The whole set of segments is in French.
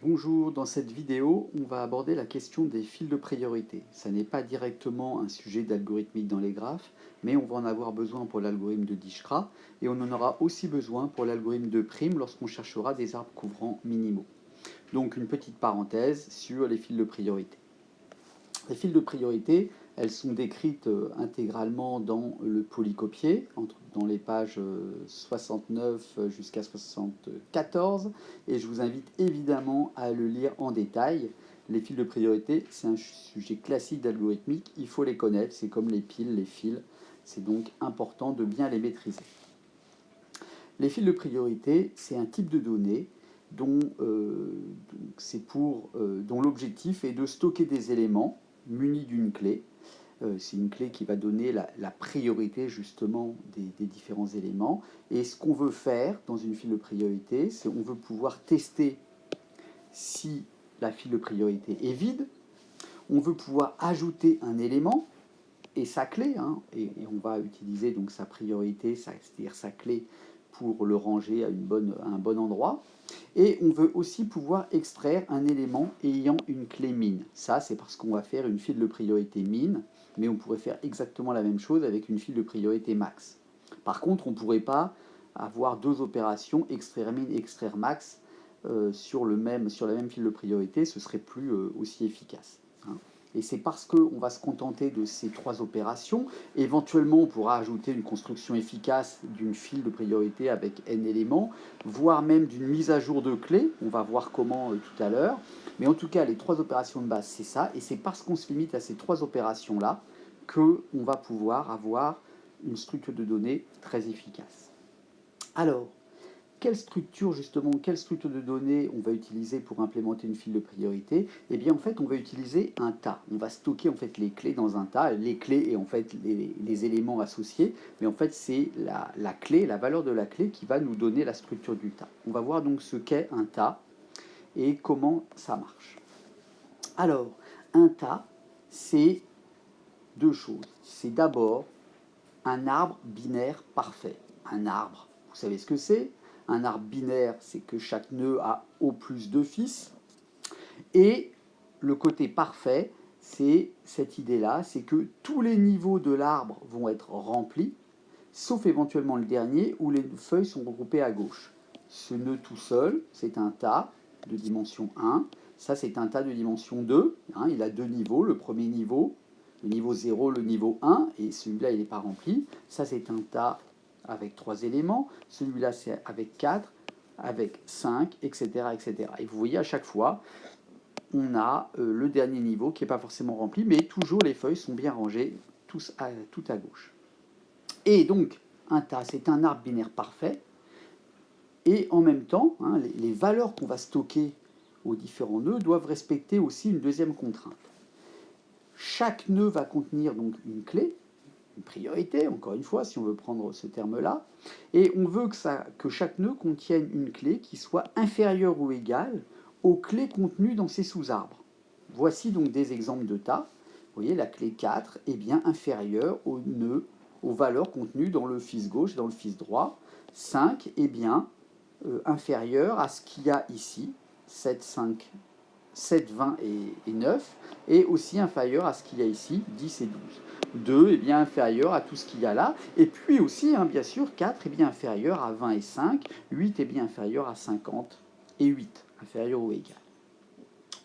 Bonjour, dans cette vidéo, on va aborder la question des fils de priorité. Ça n'est pas directement un sujet d'algorithmique dans les graphes, mais on va en avoir besoin pour l'algorithme de Dijkstra et on en aura aussi besoin pour l'algorithme de Prim lorsqu'on cherchera des arbres couvrants minimaux. Donc une petite parenthèse sur les fils de priorité. Les fils de priorité, elles sont décrites intégralement dans le polycopier, dans les pages 69 jusqu'à 74, et je vous invite évidemment à le lire en détail. Les fils de priorité, c'est un sujet classique d'algorithmique, il faut les connaître, c'est comme les piles, les fils, c'est donc important de bien les maîtriser. Les fils de priorité, c'est un type de données dont l'objectif est de stocker des éléments munis d'une clé. C'est une clé qui va donner la priorité justement des différents éléments. Et ce qu'on veut faire dans une file de priorité, c'est qu'on veut pouvoir tester si la file de priorité est vide. On veut pouvoir ajouter un élément et sa clé, et on va utiliser donc sa priorité, c'est-à-dire sa clé, pour le ranger à un bon endroit. Et on veut aussi pouvoir extraire un élément ayant une clé min. Ça, c'est parce qu'on va faire une file de priorité min, mais on pourrait faire exactement la même chose avec une file de priorité max. Par contre, on ne pourrait pas avoir deux opérations, extraire min et extraire max, sur la même file de priorité, ce serait plus aussi efficace. Et c'est parce qu'on va se contenter de ces trois opérations. Éventuellement, on pourra ajouter une construction efficace d'une file de priorité avec n éléments, voire même d'une mise à jour de clés. On va voir comment tout à l'heure. Mais en tout cas, les trois opérations de base, c'est ça. Et c'est parce qu'on se limite à ces trois opérations-là qu'on va pouvoir avoir une structure de données très efficace. Alors, quelle structure de données on va utiliser pour implémenter une file de priorité? Eh bien en fait on va utiliser un tas. On va stocker en fait les clés dans un tas, les clés et en fait les éléments associés, mais en fait c'est la clé, la valeur de la clé qui va nous donner la structure du tas. On va voir donc ce qu'est un tas et comment ça marche. Alors un tas, c'est deux choses. C'est d'abord un arbre binaire parfait. Un arbre, vous savez ce que c'est? Un arbre binaire, c'est que chaque nœud a au plus deux fils. Et le côté parfait, c'est cette idée-là, c'est que tous les niveaux de l'arbre vont être remplis, sauf éventuellement le dernier où les feuilles sont regroupées à gauche. Ce nœud tout seul, c'est un tas de dimension 1. Ça, c'est un tas de dimension 2. Il a deux niveaux. Le premier niveau, le niveau 0, le niveau 1, et celui-là, il n'est pas rempli. Ça, c'est un tas avec 3 éléments. Celui-là, c'est avec 4, avec 5, etc., etc. Et vous voyez, à chaque fois, on a le dernier niveau qui n'est pas forcément rempli, mais toujours les feuilles sont bien rangées, tout à gauche. Et donc, un tas, c'est un arbre binaire parfait, et en même temps, les valeurs qu'on va stocker aux différents nœuds doivent respecter aussi une deuxième contrainte. Chaque nœud va contenir donc une clé, une priorité, encore une fois, si on veut prendre ce terme-là, et on veut que chaque nœud contienne une clé qui soit inférieure ou égale aux clés contenues dans ces sous-arbres. Voici donc des exemples de tas. Vous voyez, la clé 4 est bien inférieure aux nœuds, aux valeurs contenues dans le fils gauche et dans le fils droit. 5 est bien inférieur à ce qu'il y a ici, 7, 5, 7, 20 et 9, et aussi inférieur à ce qu'il y a ici, 10 et 12. 2 est bien inférieur à tout ce qu'il y a là, et puis aussi, bien sûr, 4 est bien inférieur à 20 et 5, 8 est bien inférieur à 50 et 8, inférieur ou égal.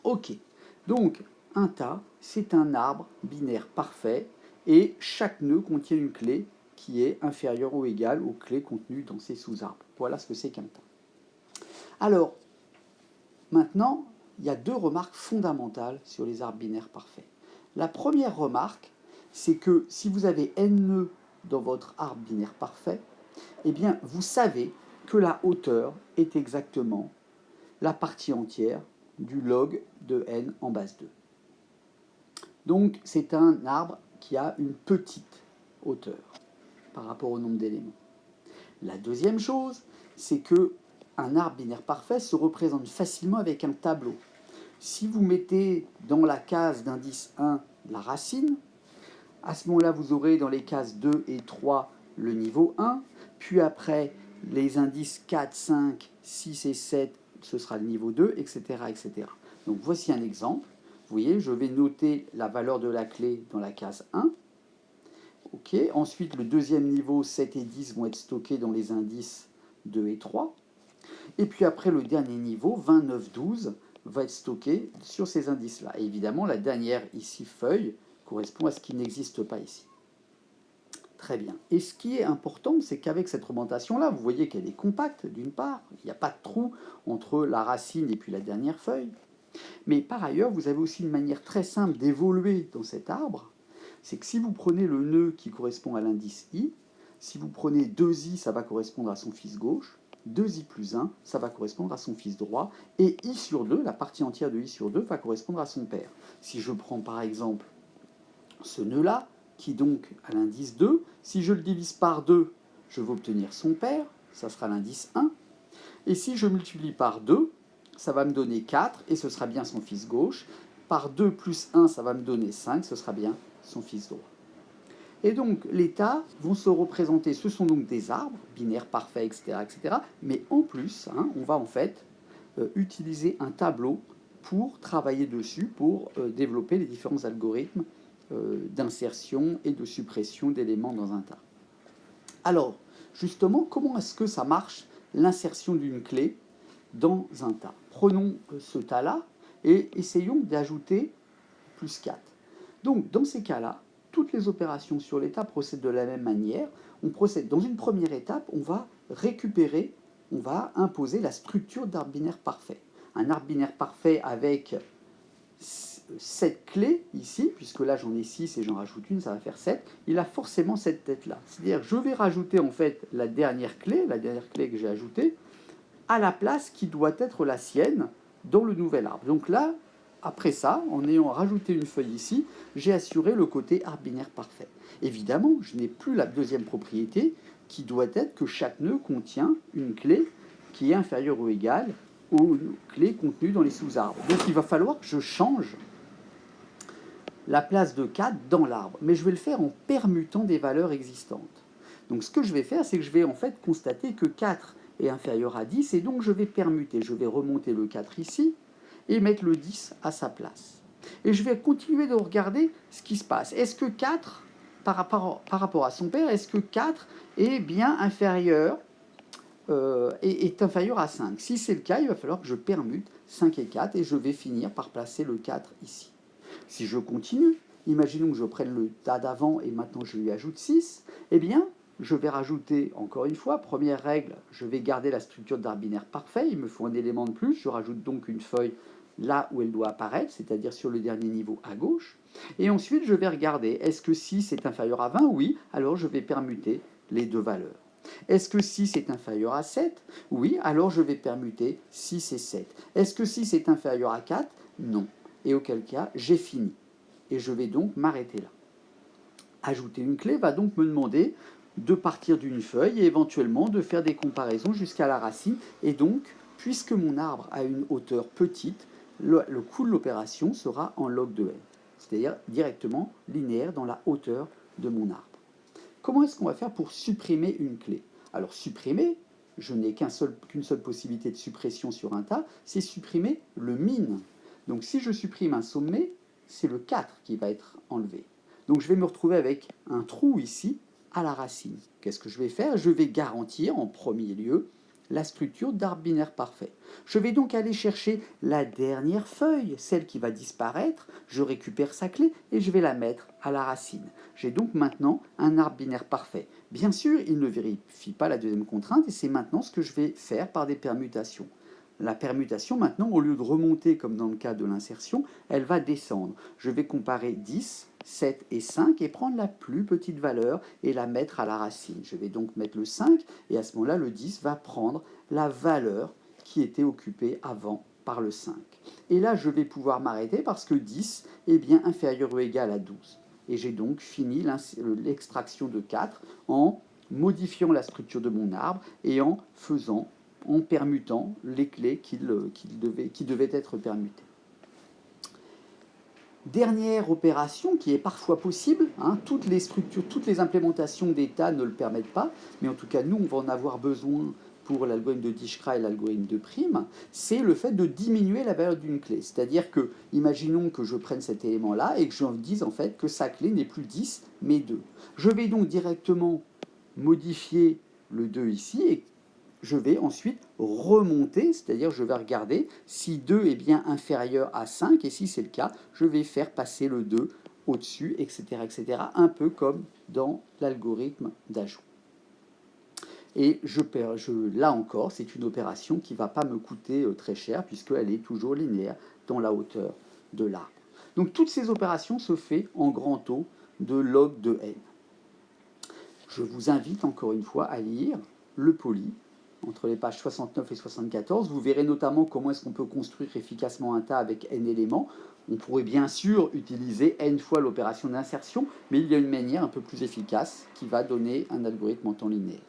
Ok, donc un tas, c'est un arbre binaire parfait, et chaque nœud contient une clé qui est inférieure ou égale aux clés contenues dans ces sous-arbres. Voilà ce que c'est qu'un tas. Alors, maintenant, il y a deux remarques fondamentales sur les arbres binaires parfaits. La première remarque, c'est que si vous avez n nœuds dans votre arbre binaire parfait, eh bien, vous savez que la hauteur est exactement la partie entière du log de n en base 2. Donc, c'est un arbre qui a une petite hauteur par rapport au nombre d'éléments. La deuxième chose, c'est que un arbre binaire parfait se représente facilement avec un tableau. Si vous mettez dans la case d'indice 1 la racine, à ce moment-là, vous aurez dans les cases 2 et 3 le niveau 1, puis après les indices 4, 5, 6 et 7 ce sera le niveau 2, etc., etc. Donc voici un exemple. Vous voyez, je vais noter la valeur de la clé dans la case 1. OK. Ensuite, le deuxième niveau, 7 et 10 vont être stockés dans les indices 2 et 3. Et puis après, le dernier niveau, 29, 12, va être stocké sur ces indices-là. Et évidemment, la dernière ici, feuille, correspond à ce qui n'existe pas ici. Très bien. Et ce qui est important, c'est qu'avec cette représentation-là, vous voyez qu'elle est compacte, d'une part. Il n'y a pas de trou entre la racine et puis la dernière feuille. Mais par ailleurs, vous avez aussi une manière très simple d'évoluer dans cet arbre. C'est que si vous prenez le nœud qui correspond à l'indice I, si vous prenez 2i, ça va correspondre à son fils gauche, 2i plus 1, ça va correspondre à son fils droit, et i sur 2, la partie entière de i sur 2, va correspondre à son père. Si je prends par exemple ce nœud-là, qui donc a l'indice 2, si je le divise par 2, je vais obtenir son père, ça sera l'indice 1, et si je multiplie par 2, ça va me donner 4, et ce sera bien son fils gauche. Par 2 plus 1, ça va me donner 5, ce sera bien son fils droit. Et donc, les tas vont se représenter, ce sont donc des arbres, binaires parfaits, etc., etc. Mais en plus, on va en fait utiliser un tableau pour travailler dessus, pour développer les différents algorithmes d'insertion et de suppression d'éléments dans un tas. Alors, justement, comment est-ce que ça marche, l'insertion d'une clé dans un tas? Prenons ce tas-là et essayons d'ajouter plus 4. Donc, dans ces cas-là, toutes les opérations sur les tas procèdent de la même manière. On procède dans une première étape, on va récupérer, on va imposer la structure d'arbre binaire parfait. Un arbre binaire parfait avec 7 clés ici, puisque là j'en ai 6 et j'en rajoute une, ça va faire 7, il a forcément cette tête-là. C'est-à-dire je vais rajouter en fait la dernière clé que j'ai ajoutée, à la place qui doit être la sienne dans le nouvel arbre. Donc là, après ça, en ayant rajouté une feuille ici, j'ai assuré le côté arbre binaire parfait. Évidemment, je n'ai plus la deuxième propriété qui doit être que chaque nœud contient une clé qui est inférieure ou égale aux clés contenues dans les sous-arbres. Donc il va falloir que je change la place de 4 dans l'arbre, mais je vais le faire en permutant des valeurs existantes. Donc ce que je vais faire, c'est que je vais en fait constater que 4 est inférieur à 10, et donc je vais permuter. Je vais remonter le 4 ici, et mettre le 10 à sa place. Et je vais continuer de regarder ce qui se passe. Est-ce que 4, par rapport à son père, est-ce que 4 est bien inférieur, est inférieur à 5? Si c'est le cas, il va falloir que je permute 5 et 4, et je vais finir par placer le 4 ici. Si je continue, imaginons que je prenne le tas d'avant et maintenant je lui ajoute 6, eh bien, je vais rajouter, encore une fois, première règle, je vais garder la structure d'arbre binaire parfait, il me faut un élément de plus, je rajoute donc une feuille là où elle doit apparaître, c'est-à-dire sur le dernier niveau à gauche, et ensuite je vais regarder, est-ce que 6 est inférieur à 20? Oui, alors je vais permuter les deux valeurs. Est-ce que 6 est inférieur à 7? Oui, alors je vais permuter 6 et 7. Est-ce que 6 est inférieur à 4? Non. Et auquel cas, j'ai fini. Et je vais donc m'arrêter là. Ajouter une clé va donc me demander de partir d'une feuille et éventuellement de faire des comparaisons jusqu'à la racine. Et donc, puisque mon arbre a une hauteur petite, le coût de l'opération sera en log de n, c'est-à-dire directement linéaire dans la hauteur de mon arbre. Comment est-ce qu'on va faire pour supprimer une clé? Alors supprimer, je n'ai qu'une seule possibilité de suppression sur un tas, c'est supprimer le min. Donc si je supprime un sommet, c'est le 4 qui va être enlevé. Donc je vais me retrouver avec un trou ici à la racine. Qu'est-ce que je vais faire? Je vais garantir en premier lieu la structure d'arbre binaire parfait. Je vais donc aller chercher la dernière feuille, celle qui va disparaître, je récupère sa clé et je vais la mettre à la racine. J'ai donc maintenant un arbre binaire parfait. Bien sûr, il ne vérifie pas la deuxième contrainte et c'est maintenant ce que je vais faire par des permutations. La permutation, maintenant, au lieu de remonter comme dans le cas de l'insertion, elle va descendre. Je vais comparer 10, 7 et 5 et prendre la plus petite valeur et la mettre à la racine. Je vais donc mettre le 5 et à ce moment-là, le 10 va prendre la valeur qui était occupée avant par le 5. Et là, je vais pouvoir m'arrêter parce que 10 est bien inférieur ou égal à 12. Et j'ai donc fini l'extraction de 4 en modifiant la structure de mon arbre et en permutant les clés qui devaient être permutées. Dernière opération qui est parfois possible, toutes les structures, toutes les implémentations d'État ne le permettent pas, mais en tout cas nous on va en avoir besoin pour l'algorithme de Dijkstra et l'algorithme de Prime, c'est le fait de diminuer la valeur d'une clé. C'est-à-dire que, imaginons que je prenne cet élément-là et que je dise en fait que sa clé n'est plus 10, mais 2. Je vais donc directement modifier le 2 ici et je vais ensuite remonter, c'est-à-dire je vais regarder si 2 est bien inférieur à 5, et si c'est le cas, je vais faire passer le 2 au-dessus, etc., un peu comme dans l'algorithme d'ajout. Et là encore, c'est une opération qui ne va pas me coûter très cher, puisqu'elle est toujours linéaire dans la hauteur de l'arbre. Donc toutes ces opérations se font en grand O de log de n. Je vous invite encore une fois à lire le poly, entre les pages 69 et 74. Vous verrez notamment comment est-ce qu'on peut construire efficacement un tas avec n éléments. On pourrait bien sûr utiliser n fois l'opération d'insertion, mais il y a une manière un peu plus efficace qui va donner un algorithme en temps linéaire.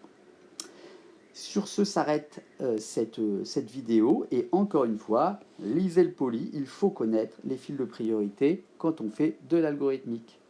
Sur ce s'arrête cette vidéo, et encore une fois, lisez le poly, il faut connaître les fils de priorité quand on fait de l'algorithmique.